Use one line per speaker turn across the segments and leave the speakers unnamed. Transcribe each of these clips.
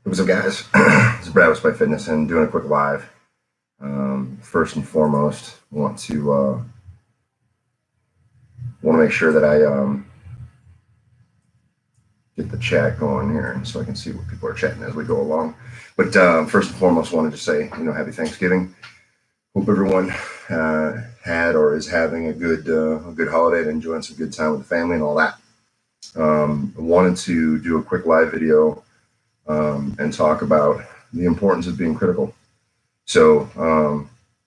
What's up, guys? This is Brad with Spike Fitness and doing a quick live. First and foremost, want to make sure that I get the chat going here, so I can see what people are chatting as we go along. But first and foremost, wanted to say, Happy Thanksgiving. Hope everyone had or is having a good holiday and enjoying some good time with the family and all that. I wanted to do a quick live video and talk about the importance of being critical. So,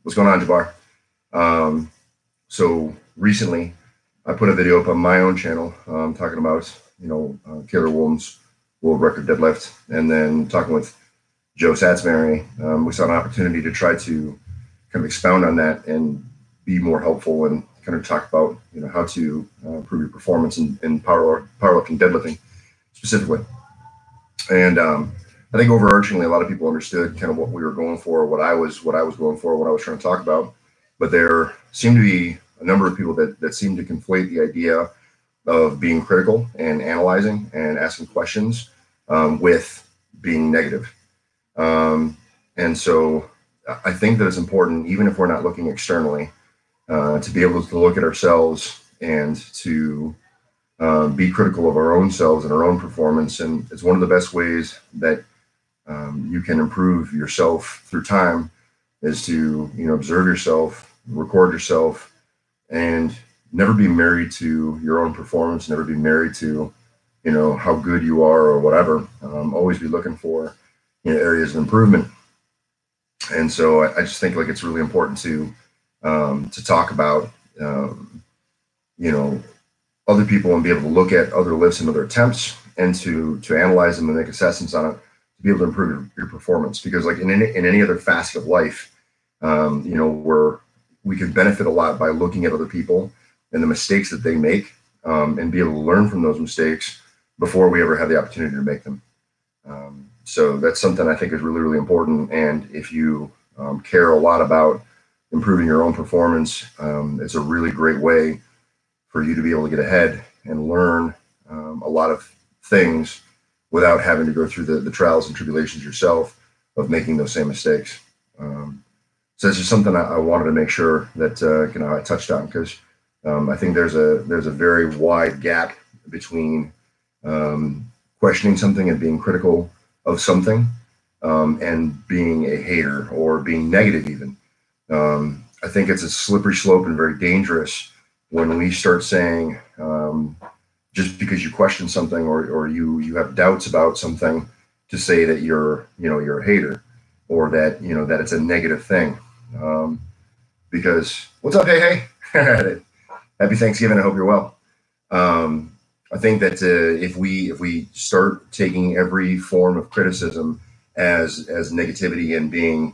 what's going on, Jabbar? So recently, I put a video up on my own channel talking about, Killer Williams world record deadlift, and then talking with Joe Satsbury. We saw an opportunity to try to kind of expound on that and be more helpful and kind of talk about, how to improve your performance in powerlifting, deadlifting specifically. And I think overarchingly, a lot of people understood kind of what we were going for, what I was going for, what I was trying to talk about. But there seemed to be a number of people that seemed to conflate the idea of being critical and analyzing and asking questions with being negative. And so I think that it's important, even if we're not looking externally, to be able to look at ourselves and to be critical of our own selves and our own performance. And it's one of the best ways that you can improve yourself through time is to, observe yourself, record yourself, and never be married to your own performance, never be married to, how good you are or whatever. Always be looking for, areas of improvement. And so I just think like it's really important to talk about, other people and be able to look at other lifts and other attempts and to analyze them and make assessments on it to be able to improve your performance. Because like in any other facet of life, where we can benefit a lot by looking at other people and the mistakes that they make and be able to learn from those mistakes before we ever have the opportunity to make them. So that's something I think is really, really important. And if you care a lot about improving your own performance, it's a really great way for you to be able to get ahead and learn a lot of things without having to go through the trials and tribulations yourself of making those same mistakes. So it's just something I wanted to make sure that I touched on, because I think there's a very wide gap between questioning something and being critical of something and being a hater or being negative even. I think it's a slippery slope and very dangerous when we start saying, just because you question something or you have doubts about something, to say that you're a hater or that, that it's a negative thing. Because what's up? Hey, happy Thanksgiving. I hope you're well. I think that if we start taking every form of criticism as negativity and being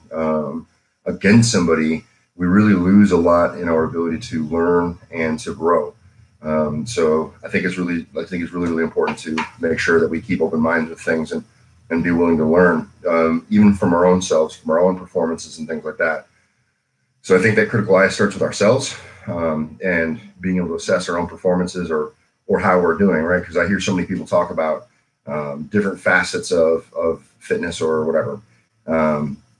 against somebody, we really lose a lot in our ability to learn and to grow. So I think it's really, really important to make sure that we keep open minds with things and be willing to learn, even from our own selves, from our own performances and things like that. So I think that critical eye starts with ourselves and being able to assess our own performances or how we're doing, right? Because I hear so many people talk about different facets of fitness or whatever.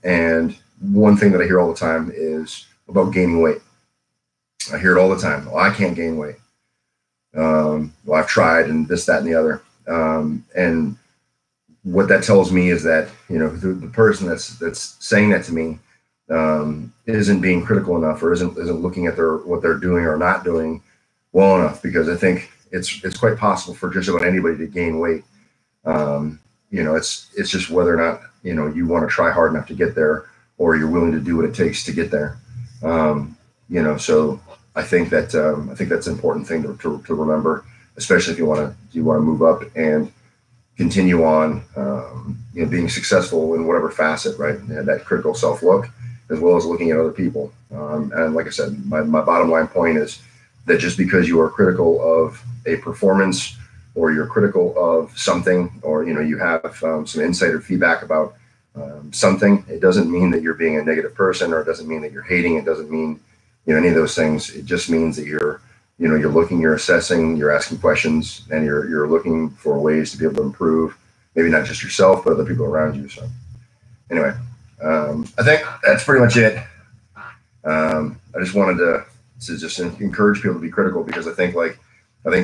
And one thing that I hear all the time is about gaining weight. I hear it all the time. Well, I can't gain weight. Well, I've tried and this, that, and the other. And what that tells me is that, the person that's saying that to me isn't being critical enough or isn't looking at what they're doing or not doing well enough, because I think it's quite possible for just about anybody to gain weight. It's just whether or not, you want to try hard enough to get there or you're willing to do what it takes to get there. So I think that's an important thing to remember, especially if you want to move up and continue on, being successful in whatever facet, right? And that critical self look, as well as looking at other people. And like I said, my bottom line point is that just because you are critical of a performance or you're critical of something, or, you have some insight or feedback about something, it doesn't mean that you're being a negative person, or it doesn't mean that you're hating. It doesn't mean, any of those things. It just means that you're looking, you're assessing, you're asking questions, and you're looking for ways to be able to improve maybe not just yourself, but other people around you. So anyway, I think that's pretty much it. I just wanted to just encourage people to be critical, because I think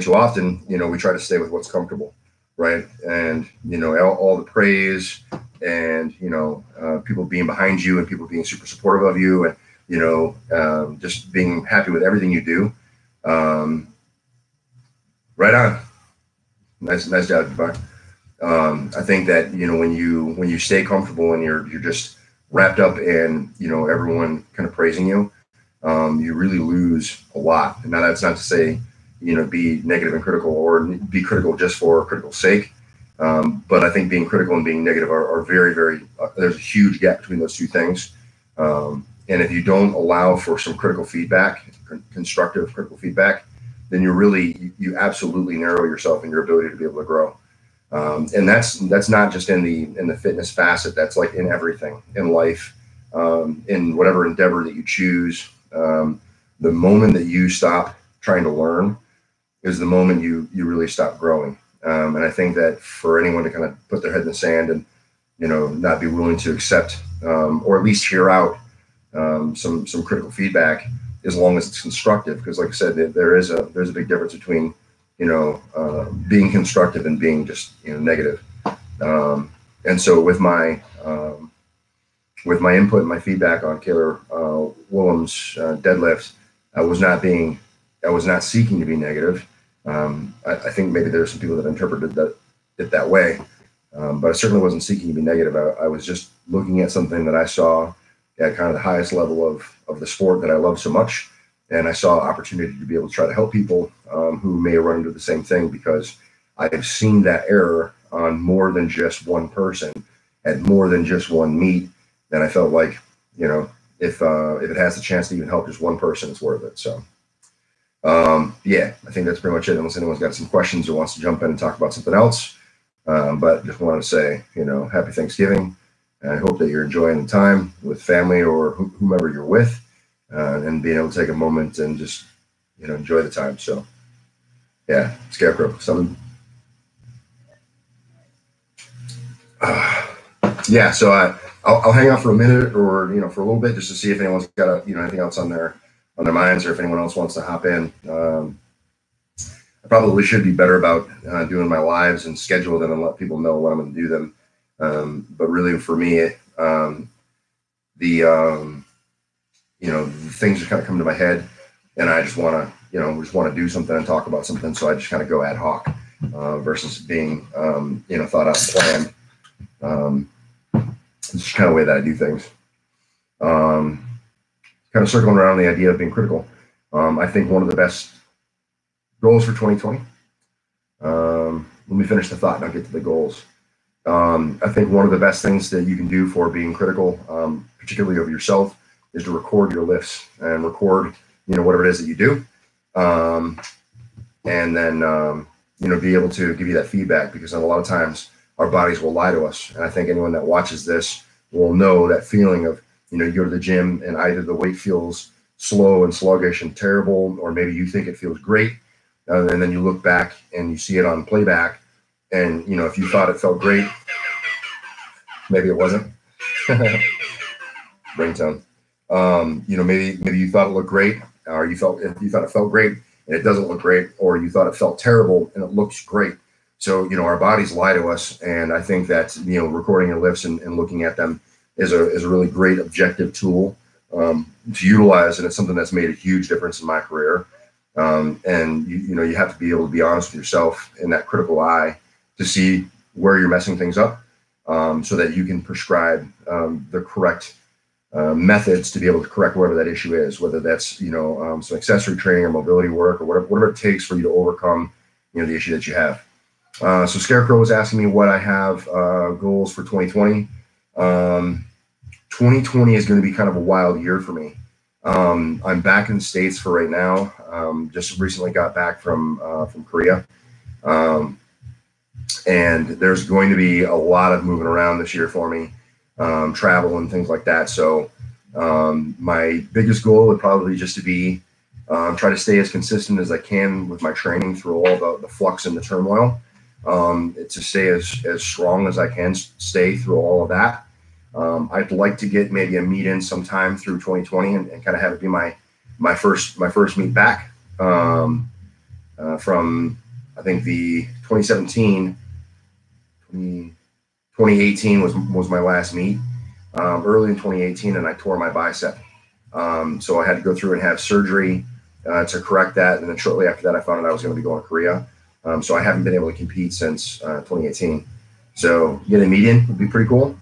too often, we try to stay with what's comfortable, right? And all the praise, and people being behind you, and people being super supportive of you, and just being happy with everything you do. Right on. Nice job, Devon. I think that when you stay comfortable and you're just wrapped up in everyone kind of praising you, you really lose a lot. And now that's not to say be negative and critical, or be critical just for critical sake. But I think being critical and being negative are very, very. There's a huge gap between those two things. And if you don't allow for some critical feedback, constructive critical feedback, then you absolutely narrow yourself in your ability to be able to grow. And that's not just in the fitness facet. That's like in everything in life, in whatever endeavor that you choose. The moment that you stop trying to learn is the moment you really stop growing. And I think that for anyone to kind of put their head in the sand and not be willing to accept, or at least hear out some critical feedback, as long as it's constructive, because like I said, there's a big difference between being constructive and being just negative. And so with my input and my feedback on Kaylor Williams deadlift, I was not seeking to be negative. I think maybe there's some people that interpreted it that way, but I certainly wasn't seeking to be negative. I was just looking at something that I saw at kind of the highest level of the sport that I love so much. And I saw opportunity to be able to try to help people who may run into the same thing, because I have seen that error on more than just one person at more than just one meet. And I felt like, if it has the chance to even help just one person, it's worth it. So, yeah, I think that's pretty much it, unless anyone's got some questions or wants to jump in and talk about something else. But just wanted to say, happy Thanksgiving. And I hope that you're enjoying the time with family or whomever you're with, and being able to take a moment and just, enjoy the time. So, yeah, Scarecrow, something. Yeah, so I'll hang out for a minute, or for a little bit, just to see if anyone's got anything else on their minds, or if anyone else wants to hop in. I probably should be better about doing my lives and schedule them and let people know when I'm going to do them. But really, for me, the things just kind of come to my head, and I just want to do something and talk about something. So I just kind of go ad hoc versus being thought out and planned. It's just kind of the way that I do things. Kind of circling around the idea of being critical. I think one of the best goals for 2020. Let me finish the thought and I'll get to the goals. I think one of the best things that you can do for being critical, particularly of yourself, is to record your lifts and record, whatever it is that you do. And then, be able to give you that feedback, because a lot of times our bodies will lie to us. And I think anyone that watches this will know that feeling of, you go to the gym and either the weight feels slow and sluggish and terrible, or maybe you think it feels great. And then you look back and you see it on playback. And, if you thought it felt great, maybe it wasn't. Ringtone. Maybe you thought it looked great, or you thought it felt great and it doesn't look great, or you thought it felt terrible and it looks great. So, our bodies lie to us. And I think that, recording your lifts and looking at them is a really great objective tool to utilize. And it's something that's made a huge difference in my career. And you have to be able to be honest with yourself in that critical eye to see where you're messing things up, so that you can prescribe the correct methods to be able to correct whatever that issue is, whether that's some accessory training or mobility work or whatever it takes for you to overcome the issue that you have. So Scarecrow was asking me what I have goals for 2020. 2020 is going to be kind of a wild year for me. I'm back in the States for right now. Just recently got back from Korea. And there's going to be a lot of moving around this year for me, travel and things like that. So my biggest goal would probably just to be try to stay as consistent as I can with my training through all the flux and the turmoil. to stay as strong as I can stay through all of that. I'd like to get maybe a meet in sometime through 2020 and kind of have it be my first meet back from I think the 2017 2018 was my last meet early in 2018, and I tore my bicep. So I had to go through and have surgery to correct that. And then shortly after that, I found out I was going to be going to Korea. So I haven't been able to compete since 2018. So getting a meet in would be pretty cool.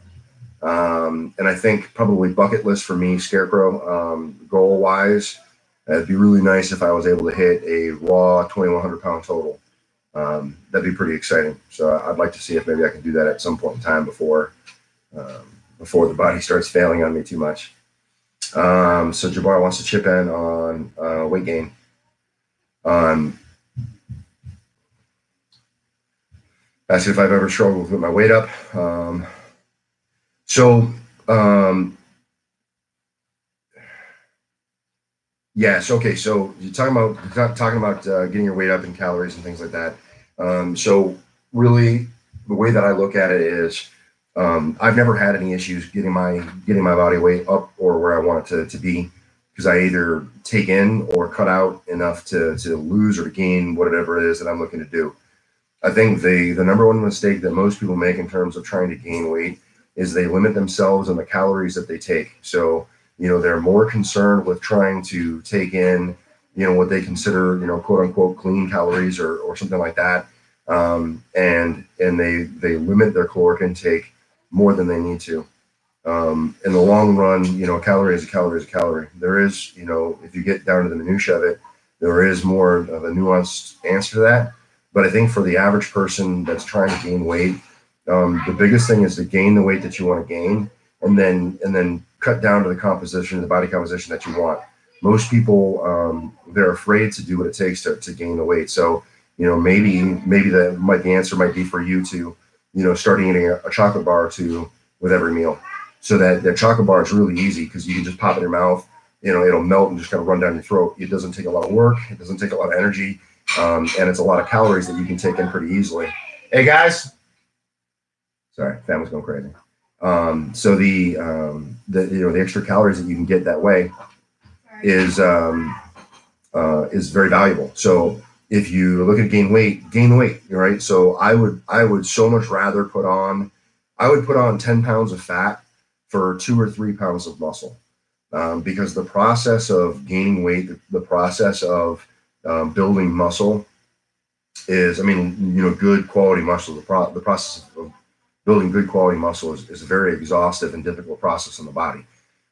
And I think probably bucket list for me, Scarecrow, goal wise, it'd be really nice if I was able to hit a raw 2,100 pound total. That'd be pretty exciting. So I'd like to see if maybe I can do that at some point in time before the body starts failing on me too much. So Jabbar wants to chip in on weight gain. Asked if I've ever struggled with my weight up. Yes. Okay. So you're talking about getting your weight up in calories and things like that. So really, the way that I look at it is, I've never had any issues getting my body weight up or where I want it to be, because I either take in or cut out enough to lose or to gain whatever it is that I'm looking to do. I think the number one mistake that most people make in terms of trying to gain weight is they limit themselves on the calories that they take. So, they're more concerned with trying to take in, what they consider, quote unquote, clean calories or something like that. And they limit their caloric intake more than they need to. In the long run, a calorie is a calorie is a calorie. There is, if you get down to the minutia of it, there is more of a nuanced answer to that. But I think for the average person that's trying to gain weight, the biggest thing is to gain the weight that you want to gain, and then cut down to the body composition that you want. Most people, they're afraid to do what it takes to gain the weight. So, maybe the answer might be for you to, start eating a chocolate bar or two with every meal. So that chocolate bar is really easy because you can just pop it in your mouth, it'll melt and just kind of run down your throat. It doesn't take a lot of work. It doesn't take a lot of energy. And it's a lot of calories that you can take in pretty easily. Hey guys, sorry, family's going crazy. So the extra calories that you can get that way is very valuable. So if you look at gain the weight, right? So I would so much rather put on 10 pounds of fat for 2 or 3 pounds of muscle, because the process of gaining weight, the process of building muscle is, good quality muscle. The process of building good quality muscle is a very exhaustive and difficult process in the body.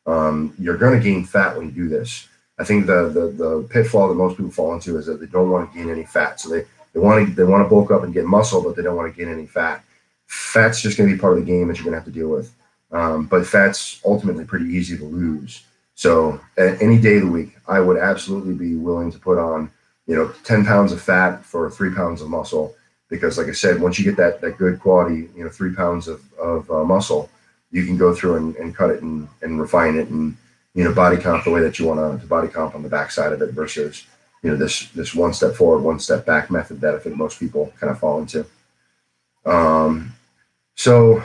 You're going to gain fat when you do this. I think the pitfall that most people fall into is that they don't want to gain any fat. So they want to bulk up and get muscle, but they don't want to gain any fat. Fat's just going to be part of the game that you're going to have to deal with. But fat's ultimately pretty easy to lose. So any day of the week, I would absolutely be willing to put on, 10 pounds of fat for 3 pounds of muscle. Because like I said, once you get that good quality, 3 pounds of muscle, you can go through and cut it and refine it and, body comp the way that you want to body comp on the backside of it versus, this one step forward, one step back method that I think most people kind of fall into. So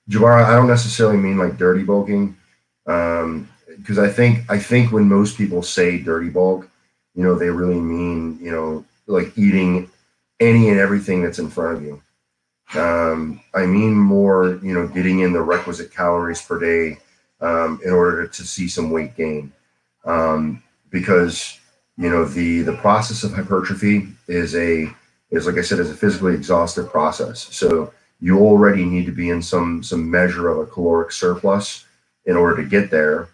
Jabara, I don't necessarily mean like dirty bulking, because I think when most people say dirty bulk, they really mean, like eating any and everything that's in front of you. I mean more, getting in the requisite calories per day in order to see some weight gain. Because, the process of hypertrophy is like I said, is a physically exhaustive process. So you already need to be in some measure of a caloric surplus in order to get there.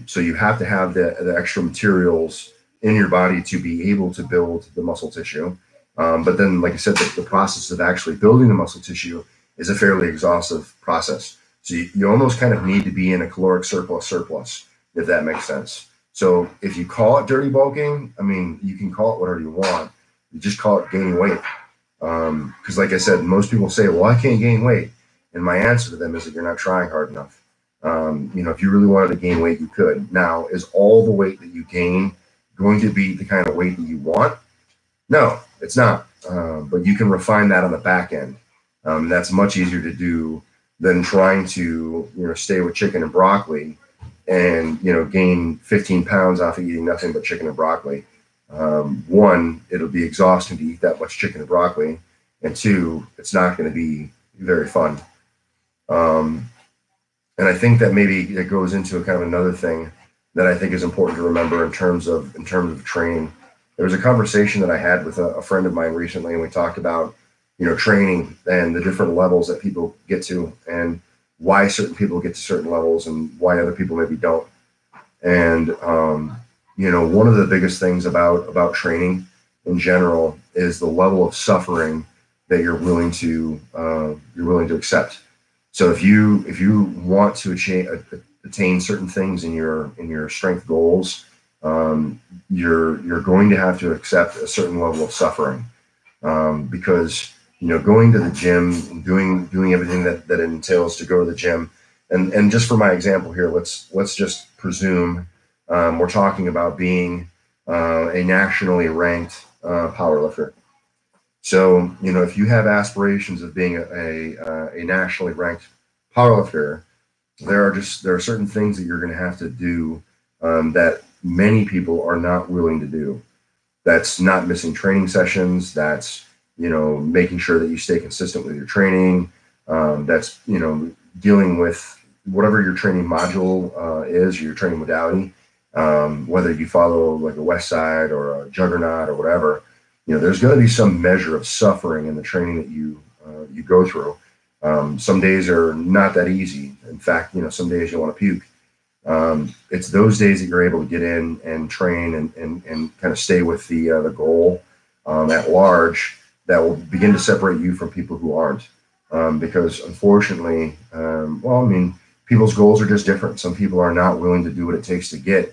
So you have to have the extra materials in your body to be able to build the muscle tissue. But then, like I said, the process of actually building the muscle tissue is a fairly exhaustive process. So you almost kind of need to be in a caloric surplus, if that makes sense. So if you call it dirty bulking, you can call it whatever you want. You just call it gaining weight. Because like I said, most people say, well, I can't gain weight. And my answer to them is that you're not trying hard enough. If you really wanted to gain weight, you could. Now, is all the weight that you gain going to be the kind of weight that you want? No. It's not, but you can refine that on the back end. That's much easier to do than trying to, stay with chicken and broccoli and, gain 15 pounds off of eating nothing but chicken and broccoli. One, it'll be exhausting to eat that much chicken and broccoli. And two, it's not going to be very fun. And I think that maybe it goes into a kind of another thing that I think is important to remember in terms of training. There was a conversation that I had with a friend of mine recently, and we talked about, training and the different levels that people get to, and why certain people get to certain levels and why other people maybe don't. And one of the biggest things about training in general is the level of suffering that you're willing to accept. So if you want to attain certain things in your strength goals, you're going to have to accept a certain level of suffering, because going to the gym and doing everything that it entails to go to the gym, and just for my example here, let's just presume we're talking about being a nationally ranked powerlifter. So, if you have aspirations of being a nationally ranked powerlifter, there are certain things that you're going to have to do that many people are not willing to do. That's not missing training sessions. That's, making sure that you stay consistent with your training. That's, dealing with whatever your training module is, your training modality, whether you follow like a West Side or a Juggernaut or whatever. There's going to be some measure of suffering in the training that you go through. Some days are not that easy. In fact, some days you want to puke. It's those days that you're able to get in and train and kind of stay with the goal at large that will begin to separate you from people who aren't. Because unfortunately, people's goals are just different. Some people are not willing to do what it takes to get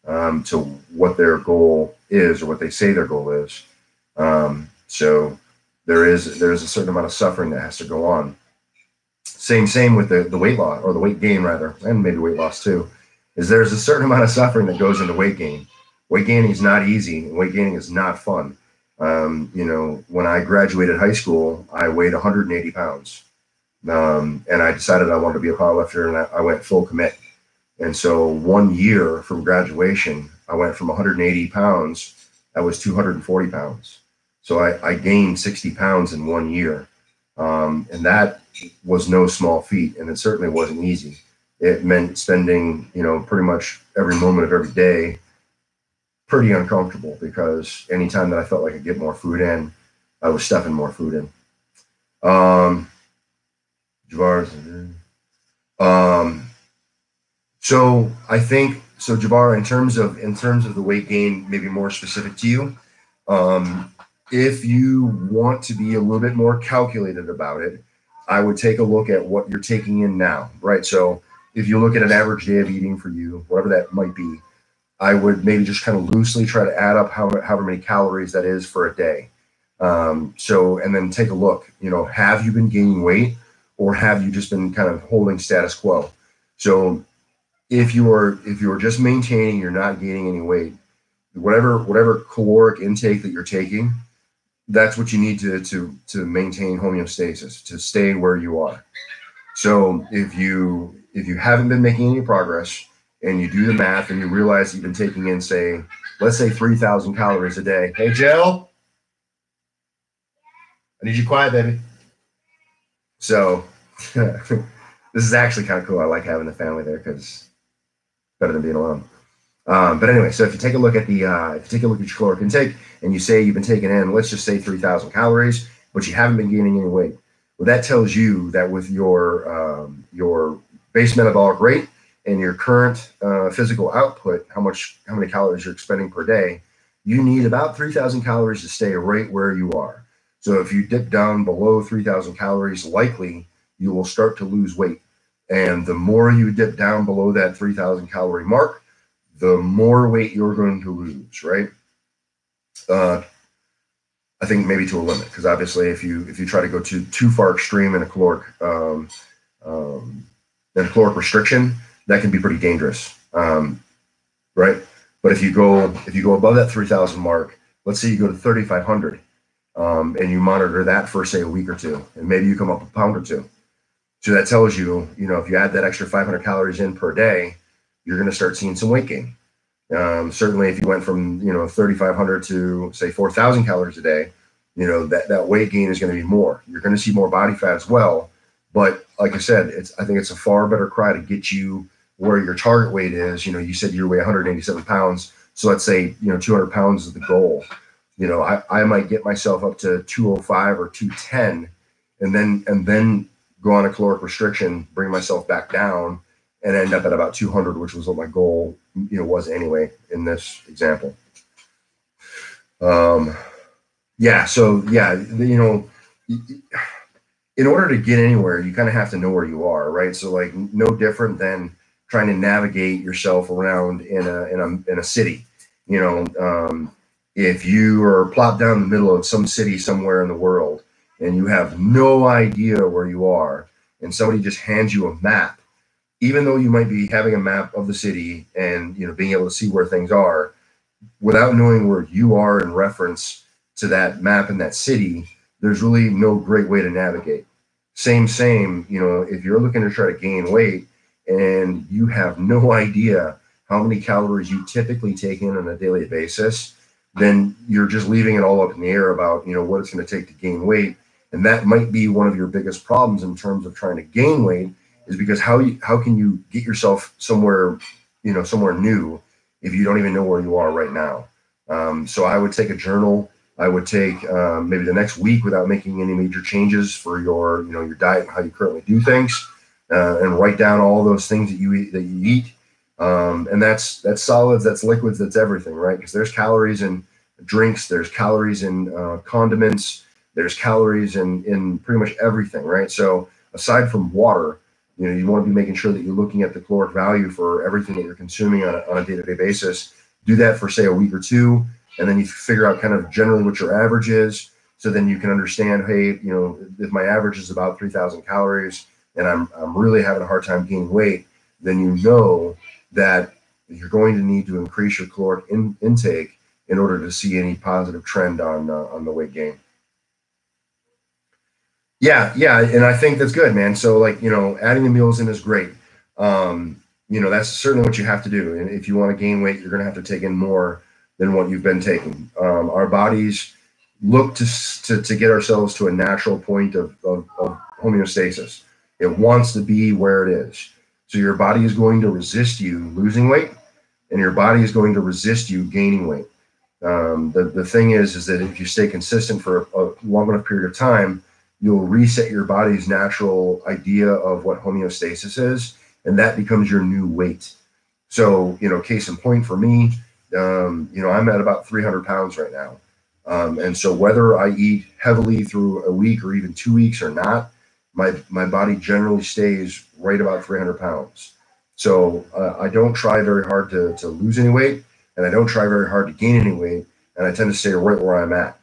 to what their goal is or what they say their goal is. So there's a certain amount of suffering that has to go on. Same with the weight loss, or the weight gain rather, and maybe weight loss too, is there's a certain amount of suffering that goes into weight gain. Weight gaining is not easy, and weight gaining is not fun. When I graduated high school, I weighed 180 pounds. And I decided I wanted to be a powerlifter, and I went full commit. And so 1 year from graduation, I went from 180 pounds, I was 240 pounds. So I gained 60 pounds in 1 year. And that was no small feat, and it certainly wasn't easy. It meant spending, pretty much every moment of every day pretty uncomfortable, because anytime that I felt like I could get more food in, I was stuffing more food in. So I think, Javar, in terms of the weight gain, maybe more specific to you, if you want to be a little bit more calculated about it, I would take a look at what you're taking in now, right? So if you look at an average day of eating for you, whatever that might be, I would maybe just kind of loosely try to add up however many calories that is for a day. And then take a look, have you been gaining weight, or have you just been kind of holding status quo? So if you are just maintaining, you're not gaining any weight, whatever caloric intake that you're taking, that's what you need to maintain homeostasis, to stay where you are. So if you haven't been making any progress, and you do the math and you realize you've been taking in, let's say 3,000 calories a day. Hey, Jill, I need you quiet, baby. So this is actually kind of cool. I like having the family there, because it's better than being alone. But anyway, so if you take a look at your caloric intake, and you say you've been taking in, let's just say 3,000 calories, but you haven't been gaining any weight. Well, that tells you that with your base metabolic rate and your current physical output, how many calories you're expending per day, you need about 3,000 calories to stay right where you are. So if you dip down below 3,000 calories, likely you will start to lose weight. And the more you dip down below that 3,000 calorie mark, the more weight you're going to lose, right? I think maybe to a limit, because obviously if you try to go too far extreme in a caloric restriction, that can be pretty dangerous, right? But if you go above that 3,000 mark, let's say you go to 3,500, and you monitor that for say a week or two, and maybe you come up a pound or two. So that tells you, if you add that extra 500 calories in per day, you're going to start seeing some weight gain. Certainly, if you went from 3,500 to say 4,000 calories a day, that weight gain is going to be more. You're going to see more body fat as well. But like I said, I think it's a far better cry to get you where your target weight is. You said you weigh 187 pounds. So let's say 200 pounds is the goal. I might get myself up to 205 or 210, and then go on a caloric restriction, bring myself back down, and end up at about 200, which was what my goal was anyway in this example. Yeah. So yeah, in order to get anywhere, you kind of have to know where you are, right? So like no different than trying to navigate yourself around in a city. If you are plopped down in the middle of some city somewhere in the world and you have no idea where you are, and somebody just hands you a map, even though you might be having a map of the city and being able to see where things are, without knowing where you are in reference to that map in that city, there's really no great way to navigate. Same, if you're looking to try to gain weight and you have no idea how many calories you typically take in on a daily basis, then you're just leaving it all up in the air about what it's going to take to gain weight. And that might be one of your biggest problems in terms of trying to gain weight, is because how can you get yourself somewhere new if you don't even know where you are right now? So I would take a journal. I would take maybe the next week without making any major changes for your diet and how you currently do things, and write down all those things that you eat. And that's solids, that's liquids, that's everything, right? Because there's calories in drinks, there's calories in condiments, there's calories in pretty much everything, right? So aside from water, you want to be making sure that you're looking at the caloric value for everything that you're consuming on a day-to-day basis. Do that for say a week or two, and then you figure out kind of generally what your average is. So then you can understand, hey, if my average is about 3,000 calories and I'm really having a hard time gaining weight, then you know that you're going to need to increase your caloric intake in order to see any positive trend on the weight gain. Yeah, and I think that's good, man. So like, adding the meals in is great. That's certainly what you have to do. And if you want to gain weight, you're going to have to take in more than what you've been taking. Our bodies look to get ourselves to a natural point of homeostasis. It wants to be where it is. So your body is going to resist you losing weight, and your body is going to resist you gaining weight. The thing is that if you stay consistent for a long enough period of time, you'll reset your body's natural idea of what homeostasis is, and that becomes your new weight. So, case in point for me, I'm at about 300 pounds right now. And so whether I eat heavily through a week or even 2 weeks or not, my body generally stays right about 300 pounds. So I don't try very hard to lose any weight, and I don't try very hard to gain any weight, and I tend to stay right where I'm at.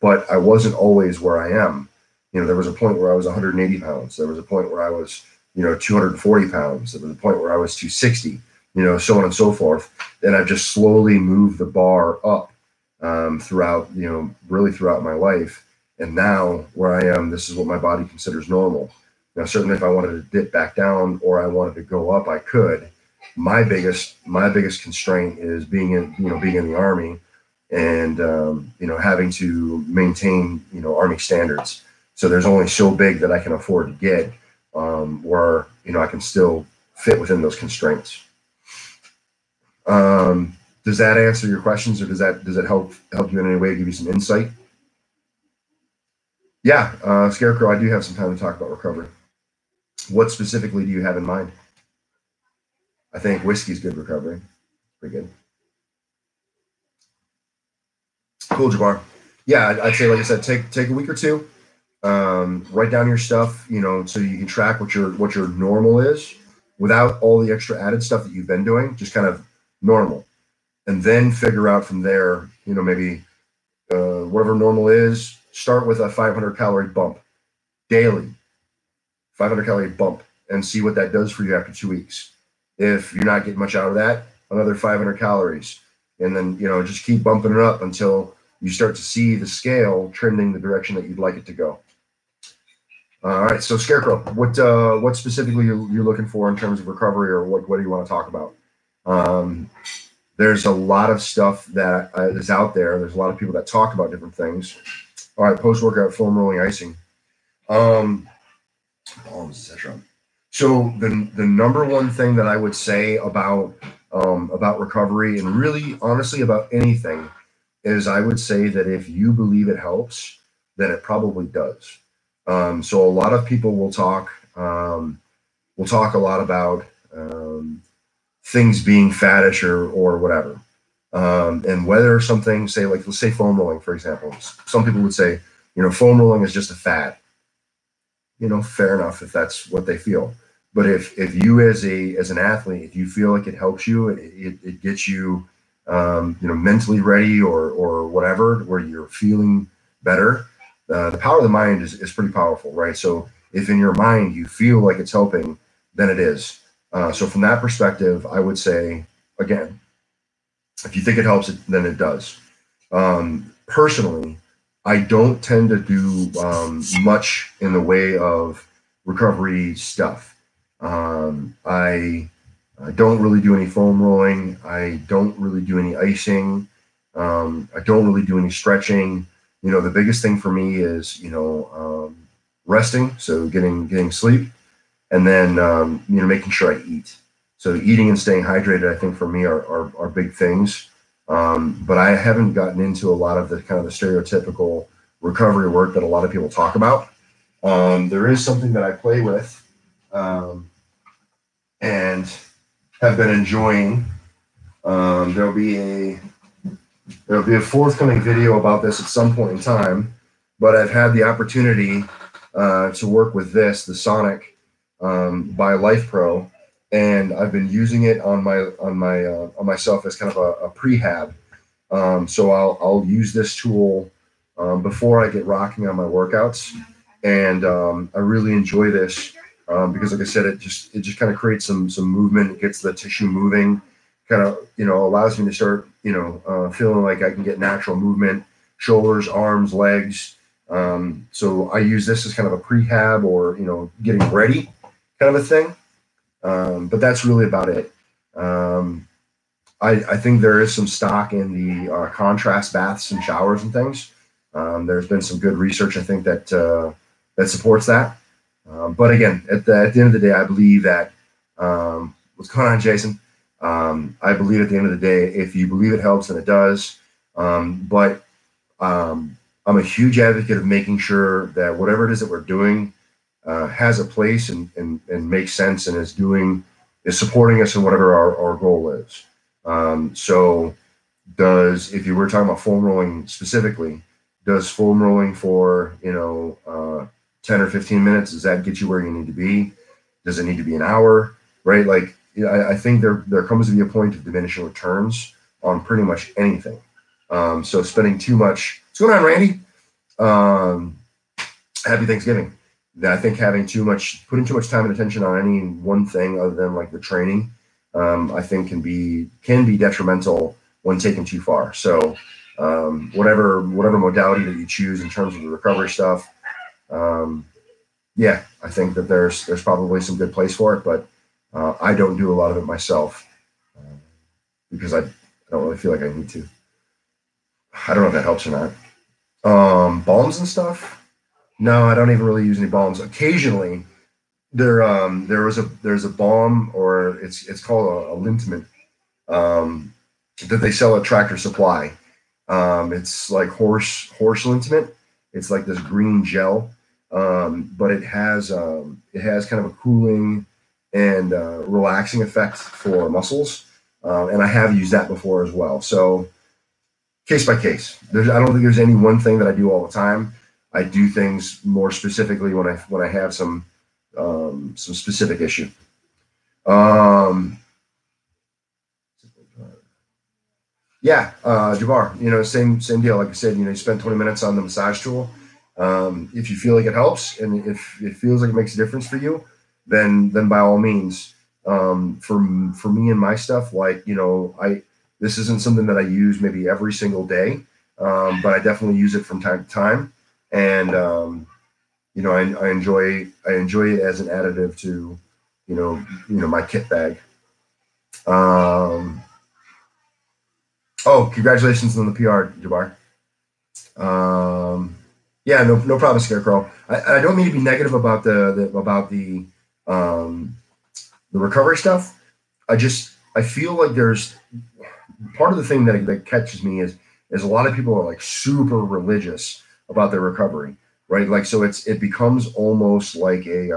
But I wasn't always where I am. There was a point where I was 180 pounds. There was a point where I was, 240 pounds. There was a point where I was 260, so on and so forth. And I've just slowly moved the bar up throughout, really throughout my life. And now where I am, this is what my body considers normal. Now, certainly if I wanted to dip back down or I wanted to go up, I could. My biggest constraint is being in the Army, and having to maintain Army standards. So there's only so big that I can afford to get, where I can still fit within those constraints. Does that answer your questions, or does that help you in any way, give you some insight? Yeah, Scarecrow, I do have some time to talk about recovery. What specifically do you have in mind? I think whiskey's good recovery. Pretty good. Cool, Jabbar. Yeah, I'd say, like I said, take a week or two, write down your stuff, so you can track what your normal is without all the extra added stuff that you've been doing, just kind of normal, and then figure out from there, maybe whatever normal is. Start with a 500 calorie bump daily, 500 calorie bump, and see what that does for you after 2 weeks. If you're not getting much out of that, another 500 calories, and then just keep bumping it up until you start to see the scale trending the direction that you'd like it to go. All right, so Scarecrow, what specifically you're looking for in terms of recovery, or what do you want to talk about? There's a lot of stuff that is out there. There's a lot of people that talk about different things. All right, post-workout foam rolling icing. Balms, etc. So the number one thing that I would say about recovery, and really honestly about anything, is I would say that if you believe it helps, then it probably does. So a lot of people will talk a lot about things being faddish or whatever. And whether something, say, like, let's say foam rolling, for example, some people would say, foam rolling is just a fad. Fair enough if that's what they feel. But if you as an athlete, if you feel like it helps you, it gets you, mentally ready or whatever, where you're feeling better, the power of the mind is pretty powerful, right? So if in your mind you feel like it's helping, then it is. So from that perspective, I would say, again, if you think it helps, then it does. Personally, I don't tend to do much in the way of recovery stuff. I don't really do any foam rolling. I don't really do any icing. I don't really do any stretching. The biggest thing for me is, resting, so getting sleep, and then, making sure I eat. So eating and staying hydrated, I think for me are big things. But I haven't gotten into a lot of the kind of the stereotypical recovery work that a lot of people talk about. There is something that I play with, and have been enjoying. There'll be a forthcoming video about this at some point in time, but I've had the opportunity to work with the Sonic by Life Pro, and I've been using it on myself as kind of a prehab. So I'll use this tool before I get rocking on my workouts, and I really enjoy this because, like I said, it just kind of creates some movement. It gets the tissue moving, kind of allows me to start feeling like I can get natural movement, shoulders, arms, legs. So I use this as kind of a prehab or getting ready kind of a thing. But that's really about it. I think there is some stock in the contrast baths and showers and things. There's been some good research, I think, that supports that. But again, at the end of the day, I believe that what's going on, Jason? I believe at the end of the day, if you believe it helps, then it does. But I'm a huge advocate of making sure that whatever it is that we're doing has a place and makes sense and is supporting us in whatever our goal is. So if you were talking about foam rolling specifically, does foam rolling for 10 or 15 minutes, does that get you where you need to be? Does it need to be an hour? Right? Like, I think there comes to be a point of diminishing returns on pretty much anything. So spending too much. What's going on, Randy? Happy Thanksgiving. I think putting too much time and attention on any one thing other than like the training, I think can be detrimental when taken too far. So whatever modality that you choose in terms of the recovery stuff, yeah, I think that there's probably some good place for it, but I don't do a lot of it myself because I don't really feel like I need to. I don't know if that helps or not. Balms and stuff. No, I don't even really use any balms. Occasionally, there's a balm, or it's called a liniment, that they sell at Tractor Supply. It's like horse liniment. It's like this green gel, but it has kind of a cooling and relaxing effect for muscles, and I have used that before as well. So case by case. I don't think there's any one thing that I do all the time. I do things more specifically when I have some specific issue. Yeah, Jabbar, same deal. Like I said, you spend 20 minutes on the massage tool. If you feel like it helps and if it feels like it makes a difference for you, then by all means. For me and my stuff, like, this isn't something that I use maybe every single day. but I definitely use it from time to time. And I enjoy it as an additive to my kit bag. Oh, congratulations on the PR, Jabbar. Yeah, no problem, Scarecrow. I don't mean to be negative about um, the recovery stuff. I feel like there's part of the thing that catches me is a lot of people are like super religious about their recovery, right? Like, so it becomes almost like a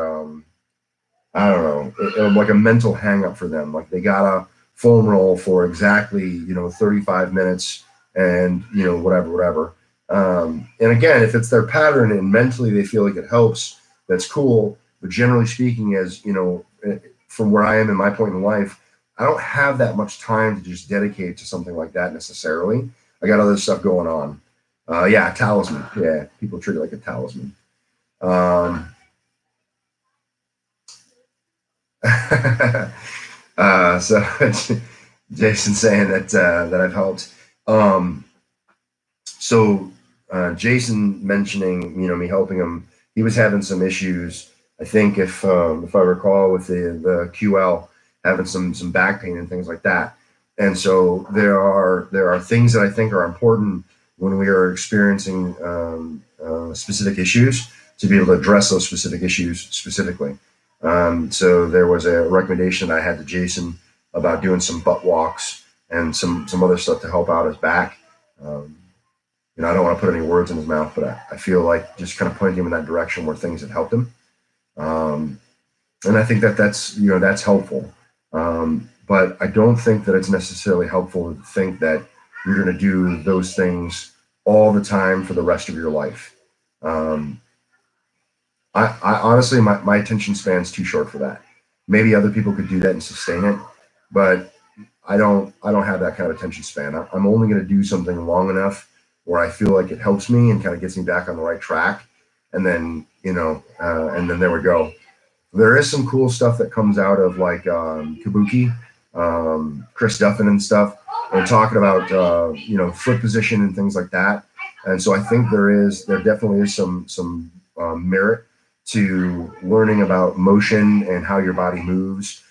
I don't know, like a mental hang up for them. Like they gotta foam roll for exactly 35 minutes and whatever. And again, if it's their pattern and mentally they feel like it helps, that's cool. But generally speaking, as from where I am in my point in life, I don't have that much time to just dedicate to something like that necessarily. I got other stuff going on. Yeah, talisman. Yeah, people treat it like a talisman. So Jason saying that I've helped. So Jason mentioning me helping him. He was having some issues. I think if I recall with the QL having some back pain and things like that. And so there are things that I think are important when we are experiencing specific issues to be able to address those specific issues specifically. So there was a recommendation I had to Jason about doing some butt walks and some other stuff to help out his back. I don't want to put any words in his mouth, but I feel like just kind of pointing him in that direction where things have helped him. And I think that's helpful. But I don't think that it's necessarily helpful to think that you're going to do those things all the time for the rest of your life. I honestly, my attention span's too short for that. Maybe other people could do that and sustain it, but I don't have that kind of attention span. I'm only going to do something long enough where I feel like it helps me and kind of gets me back on the right track, and then and then there we go. There is some cool stuff that comes out of like Kabuki, Chris Duffin and stuff. They're talking about foot position and things like that, and so I think there definitely is some merit to learning about motion and how your body moves,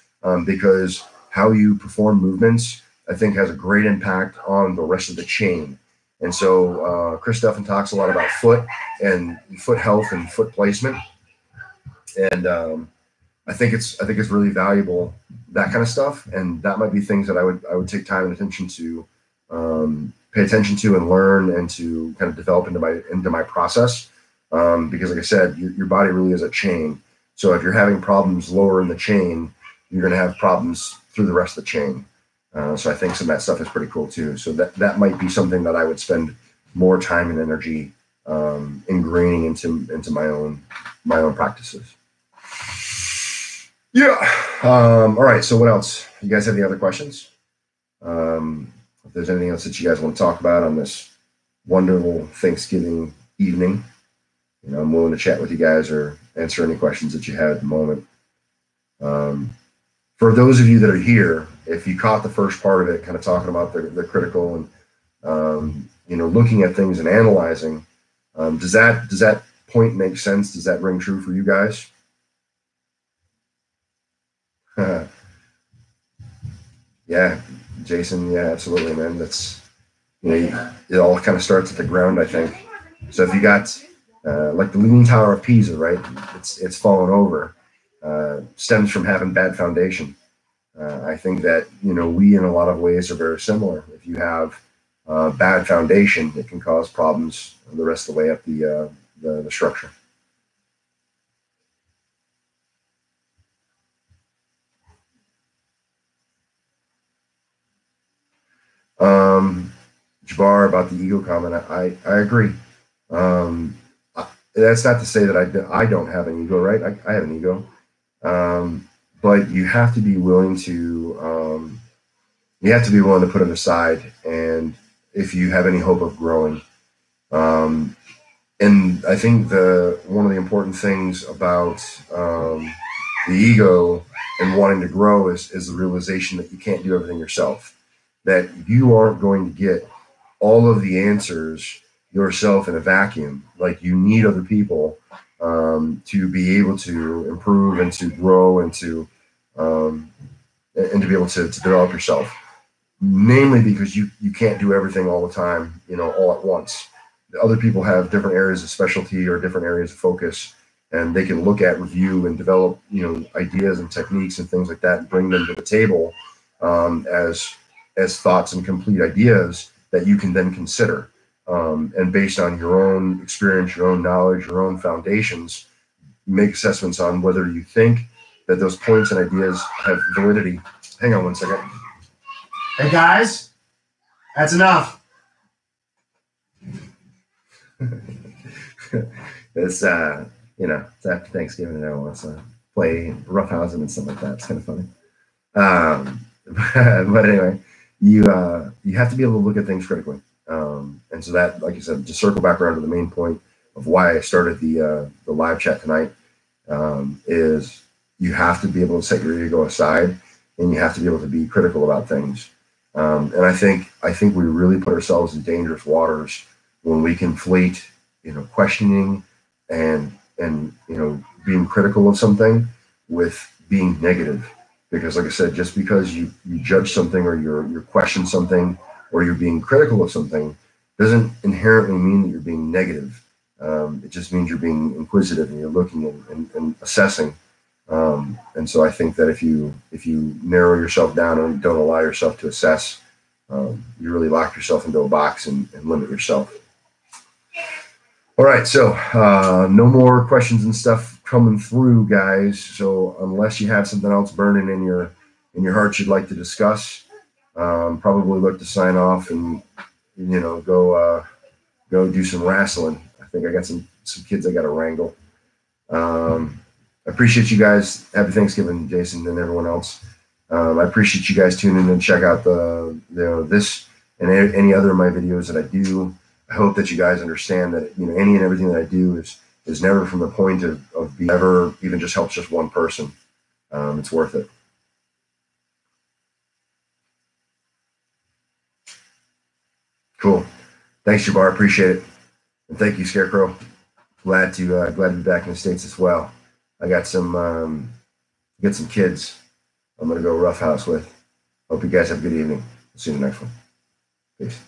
because how you perform movements, I think, has a great impact on the rest of the chain. And so Chris Duffin talks a lot about foot and foot health and foot placement, and I think it's really valuable, that kind of stuff, and that might be things that I would take time and attention to, pay attention to and learn and to kind of develop into my process. Because like I said, your body really is a chain. So if you're having problems lower in the chain, you're going to have problems through the rest of the chain. So I think some of that stuff is pretty cool too. So that might be something that I would spend more time and energy ingraining into my own practices. Yeah. All right. So what else? You guys have any other questions? If there's anything else that you guys want to talk about on this wonderful Thanksgiving evening, I'm willing to chat with you guys or answer any questions that you have at the moment. For those of you that are here, if you caught the first part of it, kind of talking about the critical and looking at things and analyzing, does that point make sense? Does that ring true for you guys? Yeah, Jason. Yeah, absolutely, man. That's it all kind of starts at the ground, I think. So if you got like the Leaning Tower of Pisa, right? It's fallen over. Stems from having bad foundation. I think that we in a lot of ways are very similar. If you have bad foundation, it can cause problems the rest of the way up the structure. Jabbar, about the ego comment, I agree. That's not to say that I don't have an ego, right? I have an ego. But you have to be willing to put it aside, and if you have any hope of growing. And I think one of the important things about the ego and wanting to grow is the realization that you can't do everything yourself, that you aren't going to get all of the answers yourself in a vacuum. Like, you need other people to be able to improve and to grow um, and to be able to develop yourself. Namely, because you can't do everything all the time, all at once. Other people have different areas of specialty or different areas of focus, and they can look at, review, and develop, ideas and techniques and things like that, and bring them to the table as thoughts and complete ideas that you can then consider. And based on your own experience, your own knowledge, your own foundations, make assessments on whether you think that those points and ideas have validity. Hang on one second. Hey guys, that's enough. It's it's after Thanksgiving and everyone wants to play roughhousing and stuff like that. It's kind of funny. But anyway, you have to be able to look at things critically. And so that, like you said, to circle back around to the main point of why I started the live chat tonight, is you have to be able to set your ego aside, and you have to be able to be critical about things. And I think we really put ourselves in dangerous waters when we conflate, questioning and being critical of something with being negative. Because, like I said, just because you judge something, or you question something, or you're being critical of something, doesn't inherently mean that you're being negative. It just means you're being inquisitive, and you're looking and assessing. And so I think that if you narrow yourself down and don't allow yourself to assess, you really lock yourself into a box and limit yourself. All right, so no more questions and stuff coming through, guys. So unless you have something else burning in your heart you'd like to discuss, probably look to sign off and go do some wrestling. I think I got some kids I got to wrangle. I appreciate you guys. Happy Thanksgiving, Jason, and everyone else. I appreciate you guys tuning in and check out this and any other of my videos that I do. I hope that you guys understand that any and everything that I do is never from the point of being ever even just helps just one person. It's worth it. Cool. Thanks, Jabbar. Appreciate it. And thank you, Scarecrow. Glad to be back in the States as well. I got some kids I'm gonna go roughhouse with. Hope you guys have a good evening. See you in the next one. Peace.